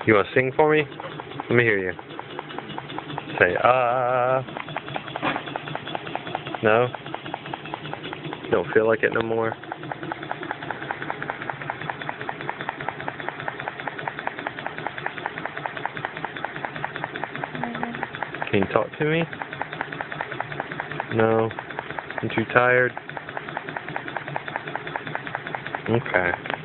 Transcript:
You want to sing for me? Let me hear you. Say, No? Don't feel like it no more? Can you talk to me? No? I'm too tired? Okay.